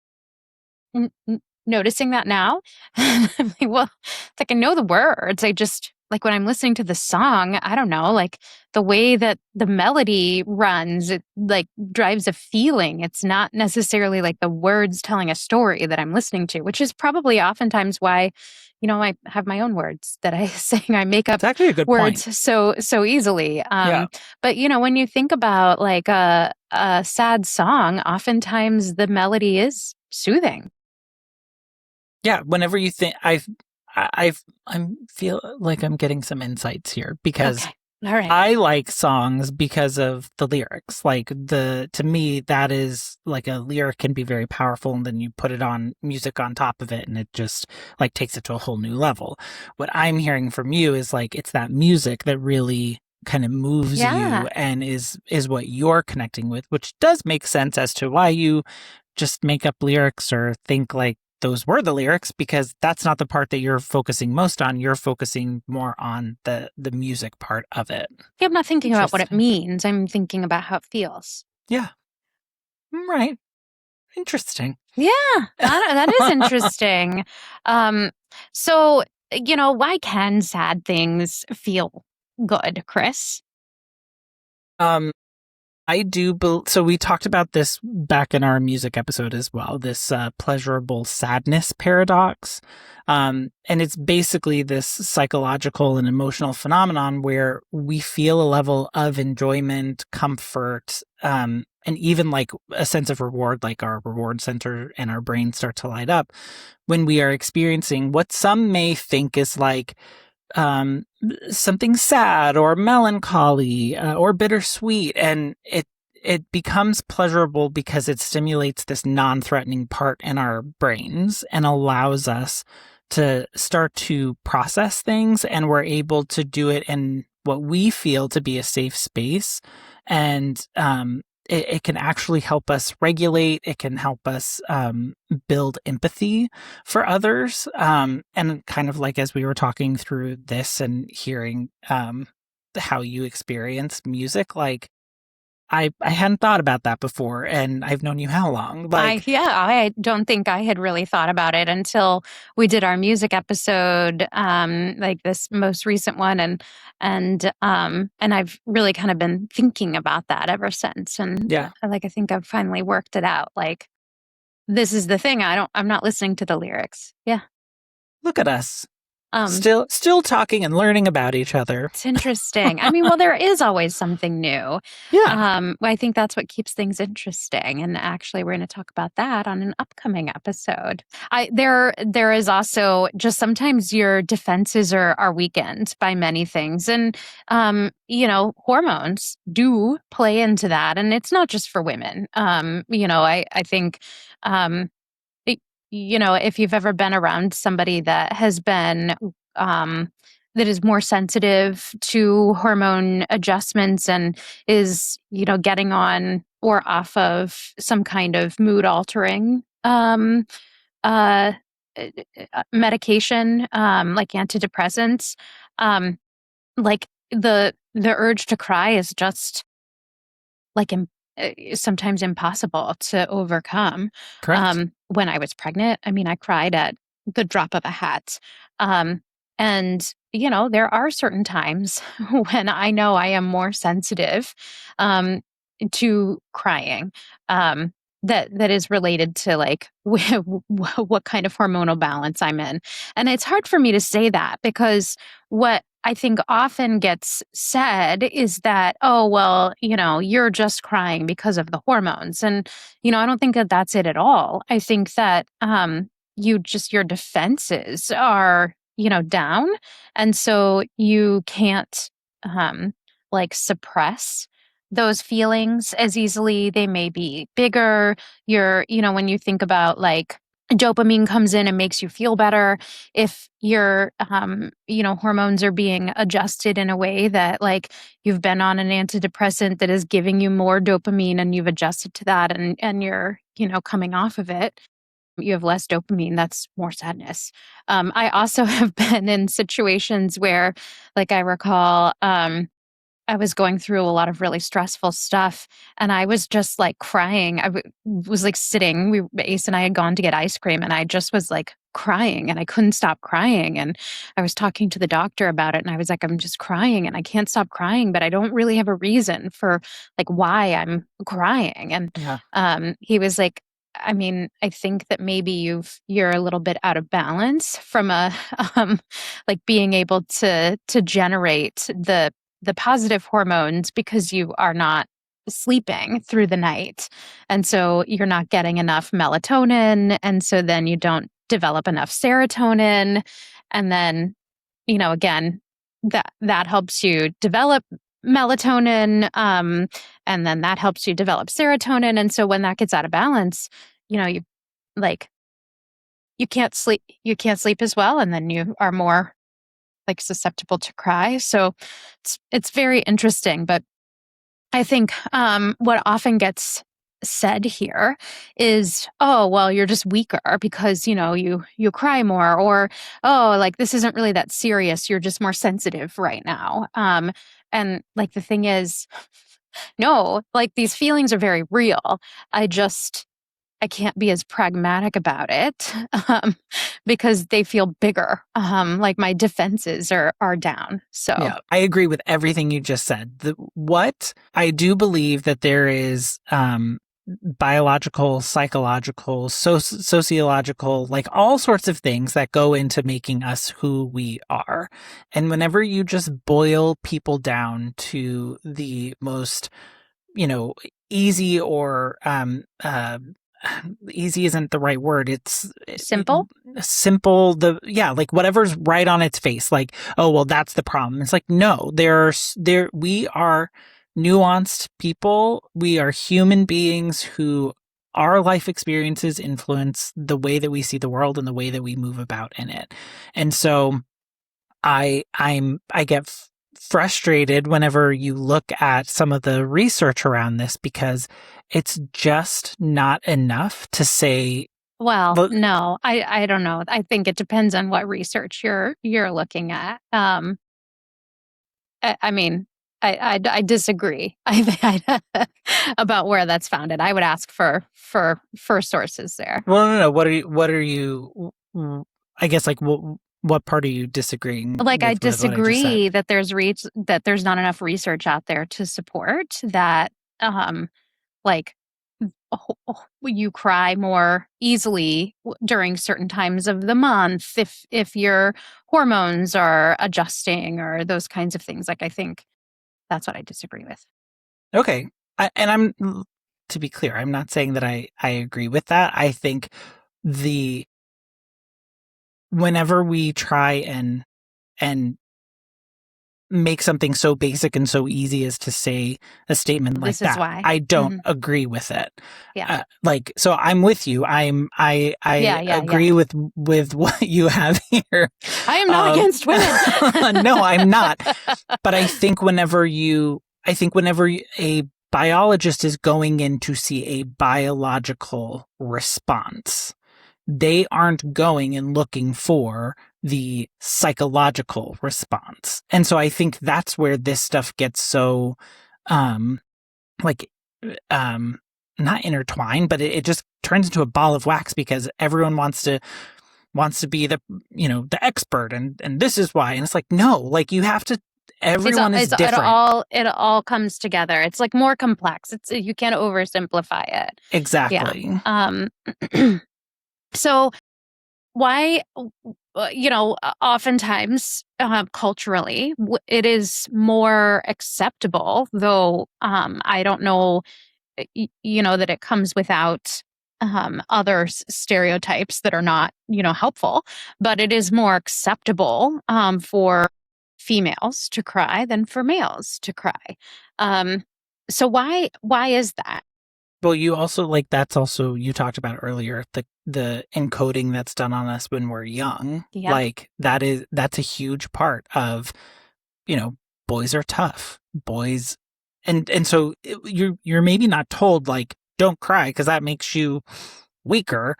noticing that now. I'm like, well, it's like I know the words. I just like when I'm listening to the song, I don't know, like the way that the melody runs, it like drives a feeling. It's not necessarily like the words telling a story that I'm listening to, which is probably oftentimes why, I have my own words that I sing. I make up It's actually a good words point. so easily. Yeah. But when you think about like a sad song, oftentimes the melody is soothing. Yeah, whenever you think I feel like I'm getting some insights here because Okay. All right. I like songs because of the lyrics. Like to me, that is like a lyric can be very powerful, and then you put it on music on top of it, and it just like takes it to a whole new level. What I'm hearing from you is like it's that music that really kind of moves you and is what you're connecting with, which does make sense as to why you just make up lyrics or think like those were the lyrics, because that's not the part that you're focusing most on. You're focusing more on the music part of it. Yeah, I'm not thinking about what it means. I'm thinking about how it feels. Yeah. Right. Interesting. Yeah, that is interesting. So, why can sad things feel good, Chris? I do. So we talked about this back in our music episode as well, this pleasurable sadness paradox. And it's basically this psychological and emotional phenomenon where we feel a level of enjoyment, comfort, and even like a sense of reward, like our reward center and our brain start to light up when we are experiencing what some may think is like something sad or melancholy or bittersweet, and it becomes pleasurable because it stimulates this non-threatening part in our brains and allows us to start to process things, and we're able to do it in what we feel to be a safe space. And it can actually help us regulate. It can help us build empathy for others. And kind of like as we were talking through this and hearing how you experience music, like I hadn't thought about that before, and I've known you how long? I don't think I had really thought about it until we did our music episode, like this most recent one, and I've really kind of been thinking about that ever since. And I think I've finally worked it out. Like, this is the thing. I'm not listening to the lyrics. Yeah. Look at us. Still talking and learning about each other. It's interesting. I mean, well, there is always something new. Yeah. I think that's what keeps things interesting. And actually, we're going to talk about that on an upcoming episode. There is also just sometimes your defenses are weakened by many things. And, hormones do play into that. And it's not just for women. I think, if you've ever been around somebody that has been, that is more sensitive to hormone adjustments and is, getting on or off of some kind of mood altering uh, medication, like antidepressants, like the urge to cry is just like sometimes impossible to overcome. Correct. When I was pregnant, I mean, I cried at the drop of a hat. And, there are certain times when I know I am more sensitive to crying. That is related to like what kind of hormonal balance I'm in. And it's hard for me to say that because what I think often gets said is that, oh, well, you're just crying because of the hormones. And, I don't think that that's it at all. I think that your defenses are, down. And so you can't suppress those feelings as easily. They may be bigger. When you think about like dopamine comes in and makes you feel better, if your hormones are being adjusted in a way that like you've been on an antidepressant that is giving you more dopamine and you've adjusted to that and you're coming off of it, you have less dopamine, that's more sadness. I also have been in situations where, like, I recall I was going through a lot of really stressful stuff and I was just like crying. Was like sitting, Ace and I had gone to get ice cream and I just was like crying and I couldn't stop crying. And I was talking to the doctor about it and I was like, I'm just crying and I can't stop crying, but I don't really have a reason for like why I'm crying. And he was like, I mean, I think that maybe you're a little bit out of balance from a like being able to generate the positive hormones because you are not sleeping through the night. And so you're not getting enough melatonin. And so then you don't develop enough serotonin. And then, again, that helps you develop melatonin. And then that helps you develop serotonin. And so when that gets out of balance, you like, you can't sleep as well. And then you are more like susceptible to cry. So it's very interesting. But I think what often gets said here is, oh, well, you're just weaker because, you cry more, or, oh, like this isn't really that serious. You're just more sensitive right now. And like the thing is, no, like these feelings are very real. I can't be as pragmatic about it because they feel bigger. Like my defenses are down. So yeah, I agree with everything you just said. What I do believe that there is biological, psychological, sociological, like all sorts of things that go into making us who we are. And whenever you just boil people down to the most, easy or easy isn't the right word. It's simple. Simple. Like whatever's right on its face. Like, oh, well, that's the problem. It's like, no, we are nuanced people. We are human beings who our life experiences influence the way that we see the world and the way that we move about in it. And so I get frustrated whenever you look at some of the research around this because it's just not enough to say. Well, no, I don't know. I think it depends on what research you're looking at. I mean, I disagree. About where that's founded. I would ask for sources there. Well, no. What are you? I guess like what part are you disagreeing? Like I disagree that there's not enough research out there to support that. Like you cry more easily during certain times of the month if your hormones are adjusting or those kinds of things. Like I think that's what I disagree with. Okay, to be clear, I'm not saying that I agree with that. I think whenever we try and make something so basic and so easy as to say a statement like that, I don't agree with it. Yeah. So I'm with you. I agree with what you have here. I am not against women. No, I'm not. But I think whenever a biologist is going in to see a biological response, they aren't going and looking for the psychological response. And so I think that's where this stuff gets so, not intertwined, but it just turns into a ball of wax because everyone wants to be the, the expert and this is why. And it's like, no, like you have to, everyone is different. It all comes together. It's like more complex. You can't oversimplify it. Exactly. Yeah. So why, oftentimes culturally, it is more acceptable, though I don't know, that it comes without other stereotypes that are not, helpful, but it is more acceptable for females to cry than for males to cry. So why is that? Well, you also that's also you talked about earlier, the encoding that's done on us when we're young. Yeah. Like that's a huge part of, boys are tough. Boys and so you're maybe not told like don't cry because that makes you weaker,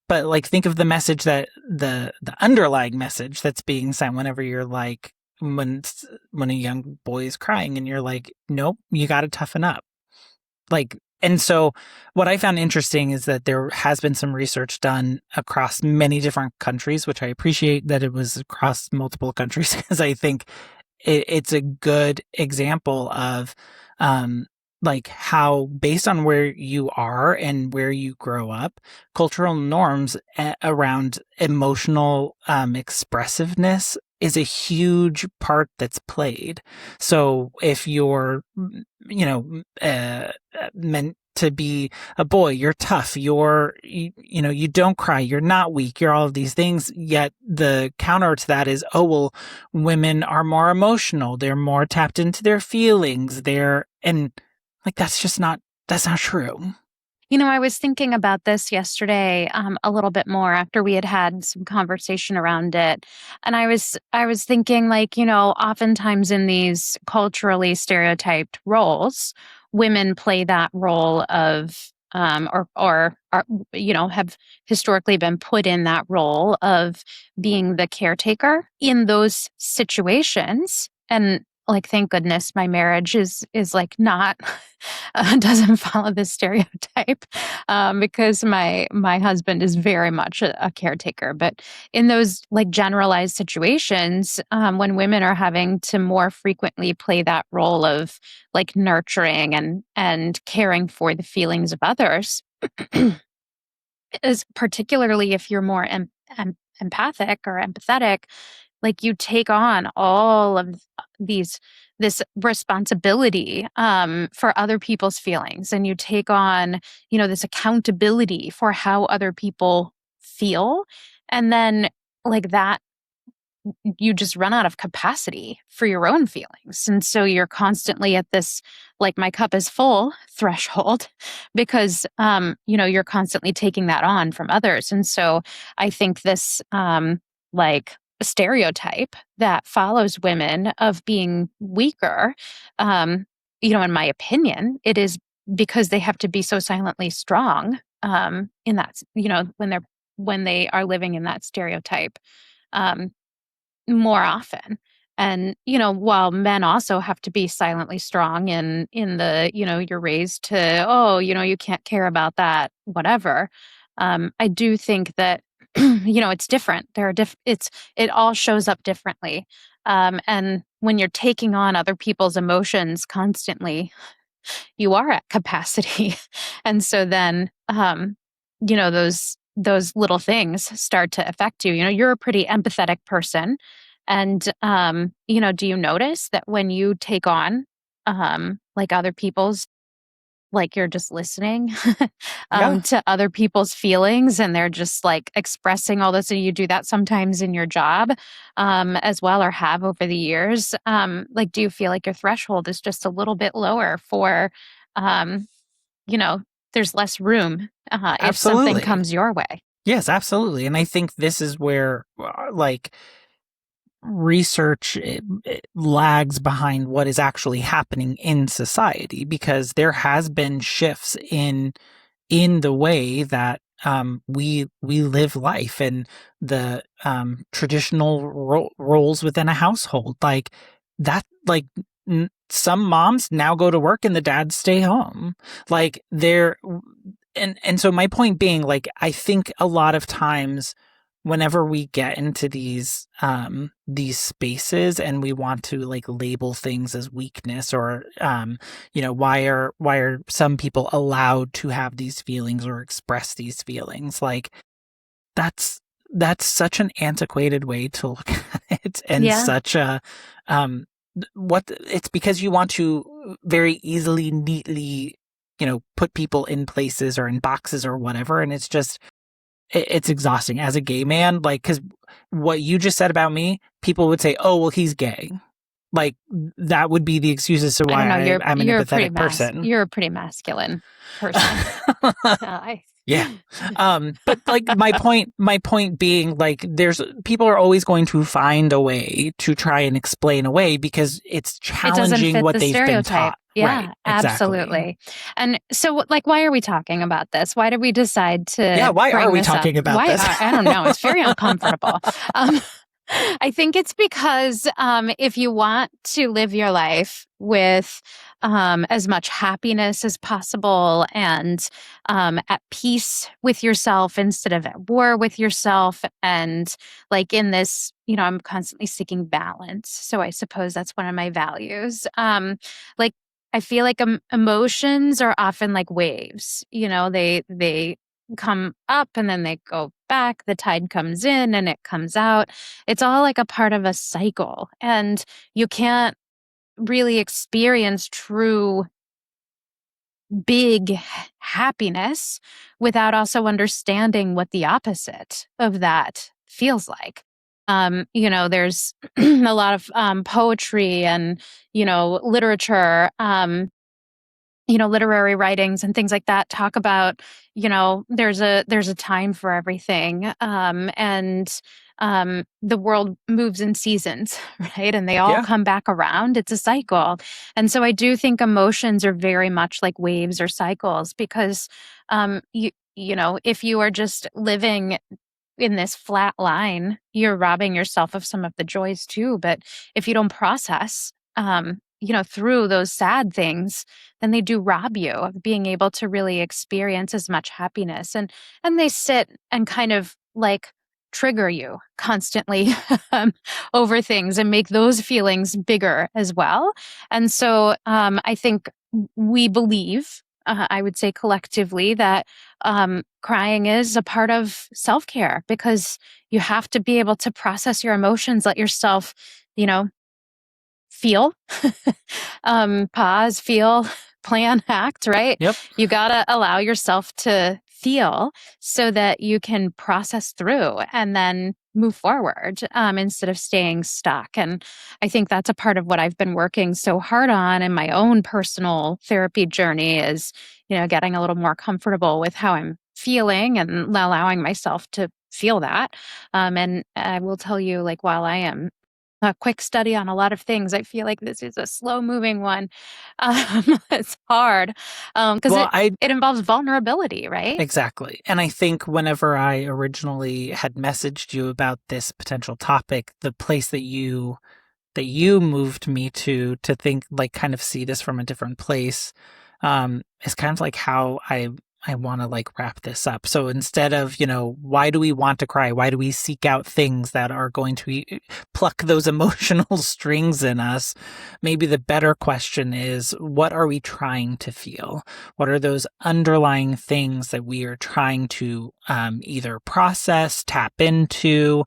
but like think of the message that the underlying message that's being sent whenever you're like when a young boy is crying and you're like, nope, you got to toughen up. And so what I found interesting is that there has been some research done across many different countries, which I appreciate that it was across multiple countries because I think it's a good example of how based on where you are and where you grow up, cultural norms around emotional expressiveness is a huge part that's played. So if you're, meant to be a boy, you're tough, you don't cry, you're not weak, you're all of these things. Yet the counter to that is, oh, well, women are more emotional. They're more tapped into their feelings. That's not true. I was thinking about this yesterday a little bit more after we had some conversation around it. And I was thinking oftentimes in these culturally stereotyped roles, women play that role of or are, have historically been put in that role of being the caretaker in those situations. And like, thank goodness my marriage is like not doesn't follow this stereotype, because my husband is very much a caretaker. But in those like generalized situations, when women are having to more frequently play that role of like nurturing and caring for the feelings of others, is particularly if you're more empathic or empathetic, like you take on all of this responsibility for other people's feelings, and you take on this accountability for how other people feel, and then like that you just run out of capacity for your own feelings. And so you're constantly at this, like, my cup is full threshold because, you're constantly taking that on from others. And so I think this, like, stereotype that follows women of being weaker, in my opinion, it is because they have to be so silently strong, in that, when they are living in that stereotype. Um, More often. And, while men also have to be silently strong in the, you're raised to, oh, you can't care about that, whatever. I do think that, it's different. It all shows up differently. And when you're taking on other people's emotions constantly, you are at capacity. And so then, those little things start to affect you. You're a pretty empathetic person. And, do you notice that when you take on, like other people's, like you're just listening Yeah, to other people's feelings, and they're just like expressing all this, and you do that sometimes in your job, as well, or have over the years. Like, do you feel like your threshold is just a little bit lower for, um, there's less room if something absolutely. comes your way? Yes, absolutely. And I think this is where, like, research it lags behind what is actually happening in society, because there has been shifts in the way that we live life, and the traditional roles within a household, like that, like some moms now go to work and the dads stay home, like they're and so my point being, like, I think a lot of times whenever we get into these spaces and we want to like label things as weakness, or why are some people allowed to have these feelings or express these feelings, like that's such an antiquated way to look at it, and Yeah. such a what it's because you want to very easily, neatly, put people in places or in boxes or whatever, and it's just it's exhausting as a gay man, like, because what you just said about me, people would say, oh, well, he's gay, like that would be the excuse as to I don't know. why I'm an empathetic person. You're a pretty masculine person. I Yeah. But like my point being, like, there's people are always going to find a way to try and explain away because it's It doesn't challenging fit what the they've been stereotype. taught. Yeah, Right. Exactly. absolutely. And so, like, why are we talking about this? Why did we decide Yeah. to Why are bring we this up? talking about Why this? I don't know. It's very uncomfortable. Um, I think it's because if you want to live your life with as much happiness as possible, and at peace with yourself instead of at war with yourself, and like in this, I'm constantly seeking balance. So I suppose that's one of my values. Like, I feel like emotions are often like waves. They come up and then they go back. The tide comes in and it comes out. It's all like a part of a cycle. And you can't really experience true big happiness without also understanding what the opposite of that feels like. There's a lot of poetry and, literature, literary writings and things like that talk about, there's a time for everything. And the world moves in seasons, right? And they all come back around. It's a cycle. And so I do think emotions are very much like waves or cycles, because if you are just living in this flat line, you're robbing yourself of some of the joys too. But if you don't process, through those sad things, then they do rob you of being able to really experience as much happiness. And they sit and kind of like trigger you constantly over things and make those feelings bigger as well. And so I think we believe, I would say collectively, that crying is a part of self-care, because you have to be able to process your emotions, let yourself, feel, pause, feel, plan, act, right? Yep. You got to allow yourself to feel so that you can process through and then move forward, instead of staying stuck. And I think that's a part of what I've been working so hard on in my own personal therapy journey is, getting a little more comfortable with how I'm feeling and allowing myself to feel that. And I will tell you, like, while I am a quick study on a lot of things, I feel like this is a slow moving one. It's hard because it involves vulnerability, right? Exactly. And I think whenever I originally had messaged you about this potential topic, the place that you moved me to think, like, kind of see this from a different place, is kind of like how I want to, like, wrap this up. So instead of, why do we want to cry? Why do we seek out things that are going to pluck those emotional strings in us? Maybe the better question is, what are we trying to feel? What are those underlying things that we are trying to either process, tap into,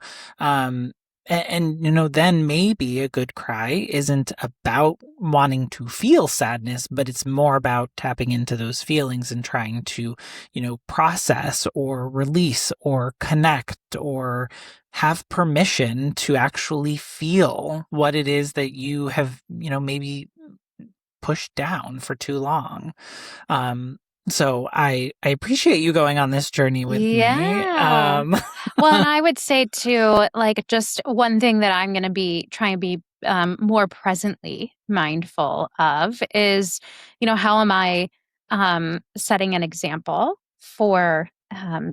and then maybe a good cry isn't about wanting to feel sadness, but it's more about tapping into those feelings and trying to, process or release or connect or have permission to actually feel what it is that you have, maybe pushed down for too long. So I appreciate you going on this journey with me. Well, and I would say too, like, just one thing that I'm going to be trying to be more presently mindful of is, how am I setting an example for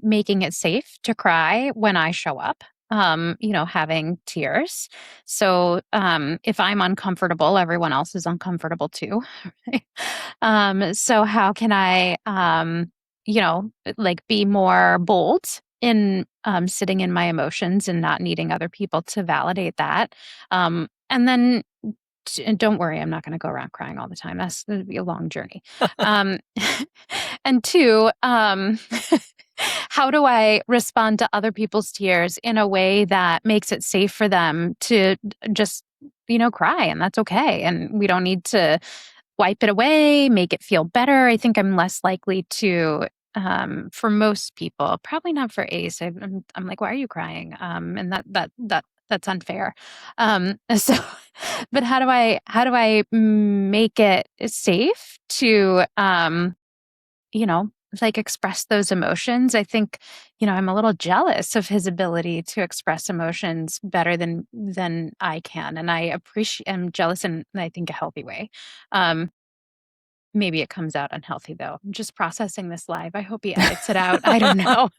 making it safe to cry when I show up, having tears. So if I'm uncomfortable, everyone else is uncomfortable too. Right? So how can I, like, be more bold in sitting in my emotions and not needing other people to validate that. And then and don't worry, I'm not going to go around crying all the time. That's going to be a long journey. And two, how do I respond to other people's tears in a way that makes it safe for them to just, cry, and that's okay. And we don't need to wipe it away, make it feel better. I think I'm less likely to, for most people, probably not for Ace. I'm like, why are you crying? And that's unfair. So, but how do I make it safe to, like, express those emotions? I think, I'm a little jealous of his ability to express emotions better than I can. And I'm jealous in, I think, a healthy way. Maybe it comes out unhealthy though. I'm just processing this live. I hope he edits it out. I don't know.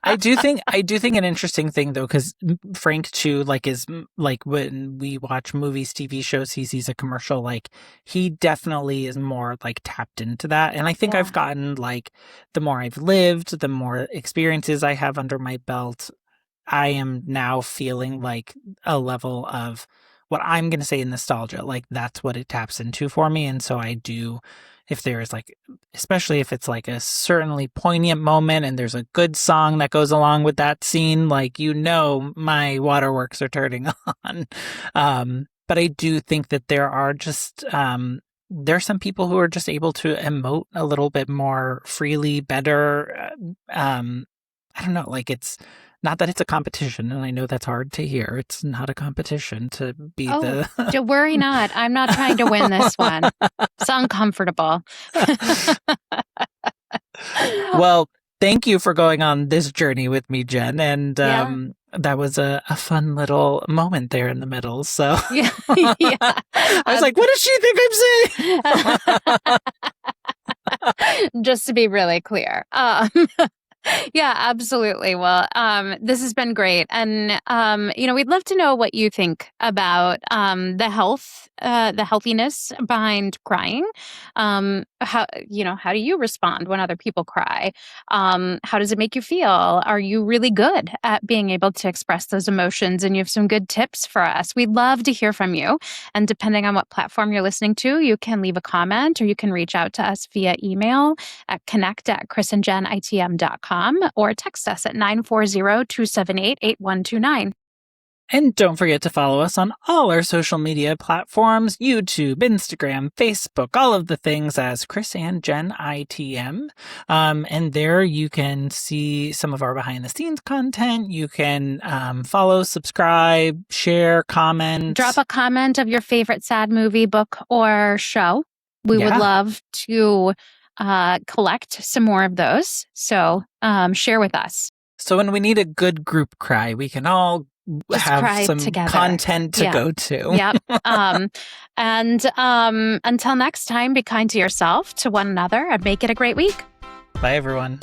I do think an interesting thing though, because Frank too, like, is like, when we watch movies, TV shows, he sees a commercial, like, he definitely is more, like, tapped into that. And I think I've gotten, like, the more I've lived, the more experiences I have under my belt, I am now feeling like a level of what I'm going to say nostalgia. Like, that's what it taps into for me. And so I do, if there's, like, especially if it's like a certainly poignant moment and there's a good song that goes along with that scene, like, my waterworks are turning on. But I do think that there are just, there's some people who are just able to emote a little bit more freely, better. I don't know, like, it's not that it's a competition, and I know that's hard to hear. It's not a competition to be don't worry not. I'm not trying to win this one. It's uncomfortable. Well, thank you for going on this journey with me, Jen. And that was a fun little moment there in the middle. So Yeah. Yeah. I was like, what does she think I'm saying? Just to be really clear. Yeah, absolutely. Well, this has been great. And, we'd love to know what you think about the healthiness behind crying. How do you respond when other people cry? How does it make you feel? Are you really good at being able to express those emotions? And you have some good tips for us. We'd love to hear from you. And depending on what platform you're listening to, you can leave a comment or you can reach out to us via email at connect@chrisandjenitm.com or text us at 940-278-8129. And don't forget to follow us on all our social media platforms, YouTube, Instagram, Facebook, all of the things as Chris and Jen ITM. And there you can see some of our behind the scenes content. You can follow, subscribe, share, comment. Drop a comment of your favorite sad movie, book, or show. We would love to collect some more of those. So share with us. So when we need a good group cry, we can all have some together. Content to go to. Yep. And until next time, be kind to yourself, to one another, and make it a great week. Bye, everyone.